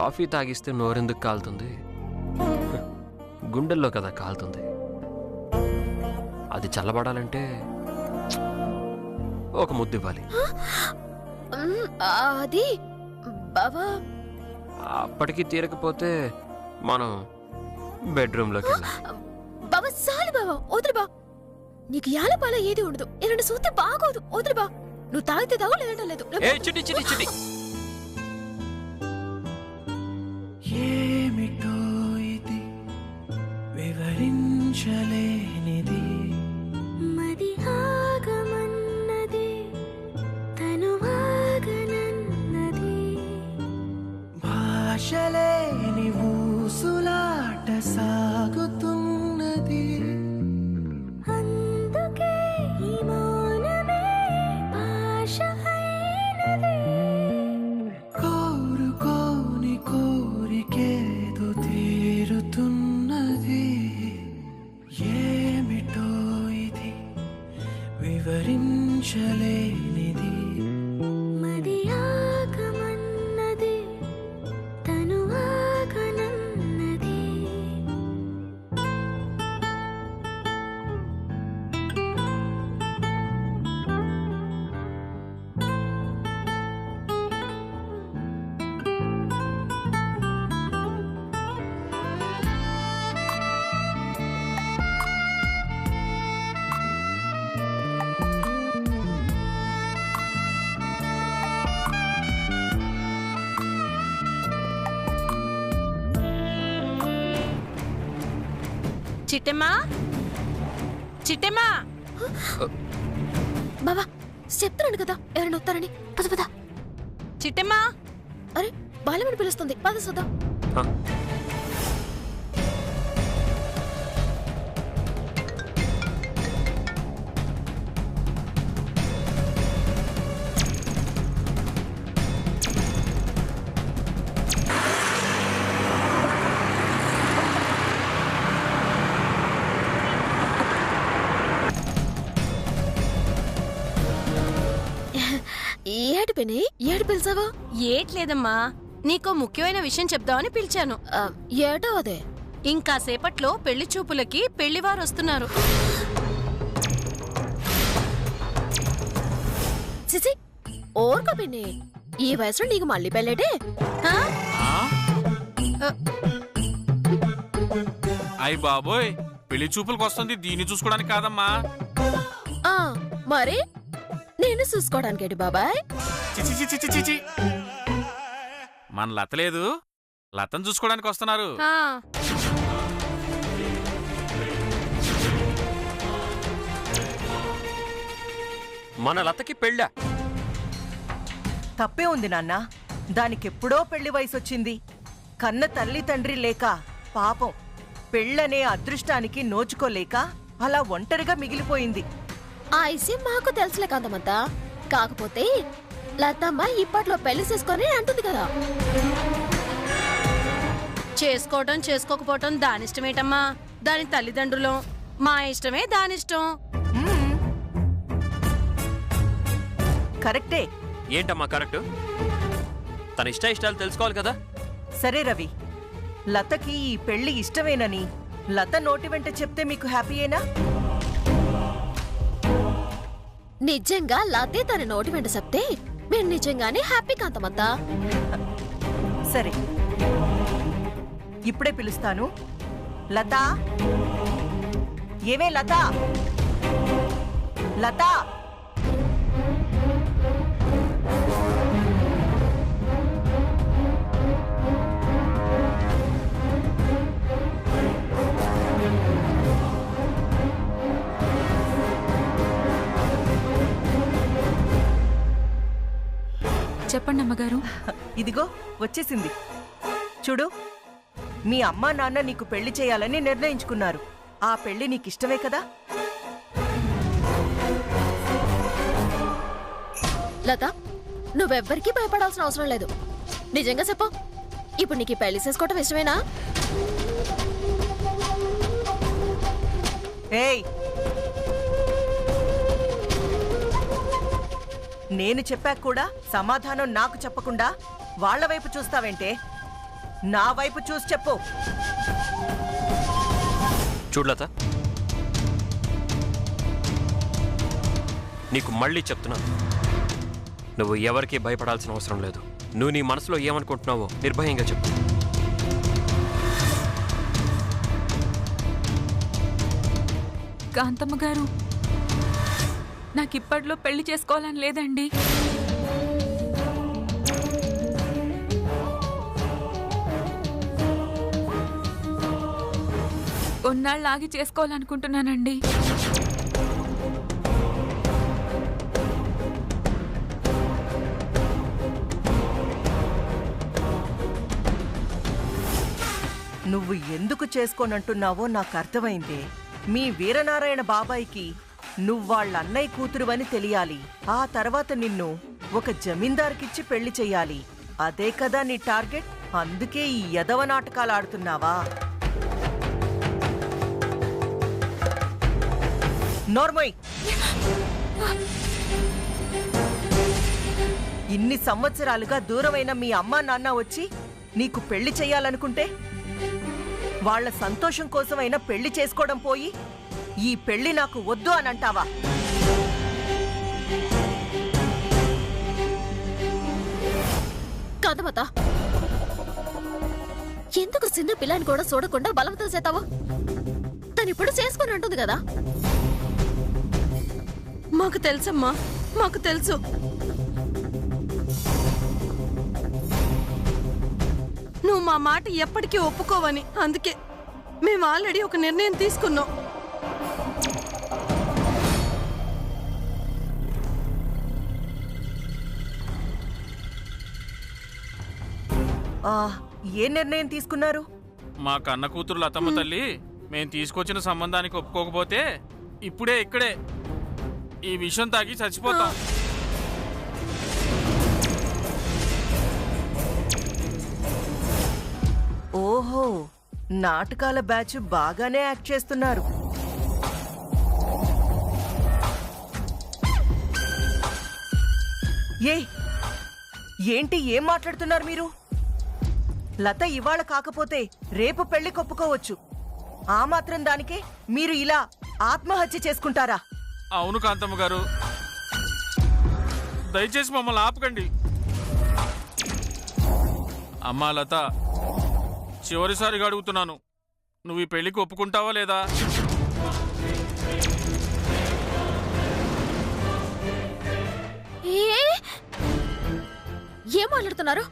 Coffee తాగిస్తే నోరెందుకు కాలుతుంది? గుండెల్లో కదా కాలుతుంది. అది చల్లబడాలంటే ఒక ముద్దు ఇవ్వాలి. అది బావా అప్పటికి తీరకపోతే మనం బెడ్రూమ్లోకి వెళ్ళాలి. బావా చాలు బావా, వదులు బా. నీకు యాలపాల ఏది ఉండదు, ఏదైనా సూతే బాగోదు. వదులు బా, నువ్వు తాగితే తాగు, లేదంటే లేదు. చిటి చిటి చిటి ఏమిటో ఇది వివరించలేనిది, మది ఆగమన్నది తను ఆగనన్నది, భాషలేని ఊసులాట సాగుతున్నది, అందుకే ఈ మౌనమే భాష అయినది. కోరుకోని కోరికేదో తీరుతున్నది, ఏమిటో ఇది వివరించలేనిది, మది ఆగమన్నది తను ఆగనన్నది. చిట్టమ్మా, చిట్టమ్మా, బావా చెప్తున్నాను కదా ఎవరైనా వస్తారని. పద పద. చిట్టమ్మా. అరే బాలమని పిలుస్తుంది, పద చూద్దాం. ఏడు పిని, ఏడు పిలిచావా? ఏట్లేదమ్మా, నీకో ముఖ్యమైన విషయం చెప్దామని పిలిచాను. ఏటో అదే. ఇంకా సేపట్లో పెళ్లి చూపులకి పెళ్లివారు వస్తున్నారు. చిచి ఓర్కో పిన్ని, ఈ వయసులో నీకు మళ్ళీ పెళ్ళేటే? అయ్ బాబోయ్, పెళ్లి చూపులకు వస్తుంది దీన్ని చూసుకోవడానికి కాదమ్మా. మరి నేను చూసుకోవడానికి బాబాయ్. చిచి చిచి చిచి చిచి, మన లత లేదు, లతను చూసుకోవడానికి వస్తున్నారు. మన లతకి పెళ్ళా? తప్పే ఉంది నాన్న, దానికెప్పుడో పెళ్లి వయసొచ్చింది. కన్న తల్లి తండ్రి లేక పాపం పెళ్ళనే అదృష్టానికి నోచుకోలేక అలా ఒంటరిగా మిగిలిపోయింది. ఆ విషయం మాకు తెలుసులే కాంతమంతా. కాకపోతే లతమ్మ ఇప్పట్లో పెళ్లి చేసుకొని అంటుంది కదా. చేసుకోవటం చేసుకోకపోవటం దానిష్టమేటమ్మా, దాని తల్లిదండ్రులు. మా ఇష్టమే దానిష్టం. కరెక్టే. ఏంటమ్మా కరెక్ట్? తన ఇష్టాలు తెలుసుకోవాలి కదా. సరే రవి, లతకి ఈ పెళ్లి ఇష్టమేనని లత నోటి వెంట చెప్తే మీకు హ్యాపీయేనా? నిజంగా లతే తన నోటి వెంట చెప్తే మీరు నిజంగానే హ్యాపీ కాంతమంతా. సరే, ఇప్పుడే పిలుస్తాను. లత, ఏమే లత, లత. చెప్పండి అమ్మగారు. ఇదిగో వచ్చేసింది. చూడు, మీ అమ్మా నాన్న నీకు పెళ్లి చేయాలని నిర్ణయించుకున్నారు. ఆ పెళ్లి నీకిష్టమే కదా? లత, నువ్వెవ్వరికీ భయపడాల్సిన అవసరం లేదు. నిజంగా చెప్పు, ఇప్పుడు నీకు పెళ్లి చేసుకోవటం ఇష్టమేనా? ఏయ్, నేను చెప్పాక కూడా సమాధానం నాకు చెప్పకుండా వాళ్ళ వైపు చూస్తావేంటే? నా వైపు చూసి చెప్పు. చూడలత, నీకు మళ్ళీ చెప్తున్నాను, నువ్వు ఎవరికీ భయపడాల్సిన అవసరం లేదు. నువ్వు నీ మనసులో ఏమనుకుంటున్నావో నిర్భయంగా చెప్పు. కాంతమ్మ గారు, నాకిప్పట్లో పెళ్లి చేసుకోవాలని లేదండి. కొన్నాళ్ళు ఆగి చేసుకోవాలనుకుంటున్నానండి. నువ్వు ఎందుకు చేసుకోనంటున్నావో నాకు అర్థమైంది. మీ వీరనారాయణ బాబాయికి నువ్వు వాళ్ళ అన్నయ్య కూతురువని తెలియాలి. ఆ తర్వాత నిన్ను ఒక జమీందార్కిచ్చి పెళ్లి చెయ్యాలి. అదే కదా నీ టార్గెట్. అందుకే ఈ యదవ నాటకాలు ఆడుతున్నావా? నోర్మోయ్, ఇన్ని సంవత్సరాలుగా దూరమైన మీ అమ్మా నాన్న వచ్చి నీకు పెళ్లి చెయ్యాలనుకుంటే వాళ్ళ సంతోషం కోసమైనా పెళ్లి చేసుకోవడం పోయి ఈ పెళ్లి నాకు వద్దు అని అంటావా? కాదమత, ఎందుకు చిన్న పిల్లని కూడా చూడకుండా బలవంతం చేస్తావా? తను ఇప్పుడు చేసుకుని అంటుంది కదా. మాకు తెలుసమ్మా, మాకు తెలుసు. నువ్వు మా మాట ఎప్పటికీ ఒప్పుకోవని. అందుకే మేము ఆల్రెడీ ఒక నిర్ణయం తీసుకున్నాం. ఏ నిర్ణయం తీసుకున్నారు? మా కన్న కూతురు లతమ్మ తల్లి మేం తీసుకొచ్చిన సంబంధానికి ఒప్పుకోకపోతే ఇప్పుడే ఇక్కడే ఈ విషయం తాగి చచ్చిపోతాం. ఓహో, నాటకాల బ్యాచ్ బాగానే యాక్ట్ చేస్తున్నారు. ఏంటి ఏం మాట్లాడుతున్నారు మీరు? లత ఇవాళ కాకపోతే రేపు పెళ్లి కొప్పుకోవచ్చు. ఆ మాత్రం దానికే మీరు ఇలా ఆత్మహత్య చేసుకుంటారా? అవును కాంతమ్మ గారు, దయచేసి మమ్మల్ని ఆపకండి. అమ్మా లత, చివరిసారిగా అడుగుతున్నాను, నువ్వు ఈ పెళ్లికి ఒప్పుకుంటావా లేదా? ఏం మాట్లాడుతున్నారు?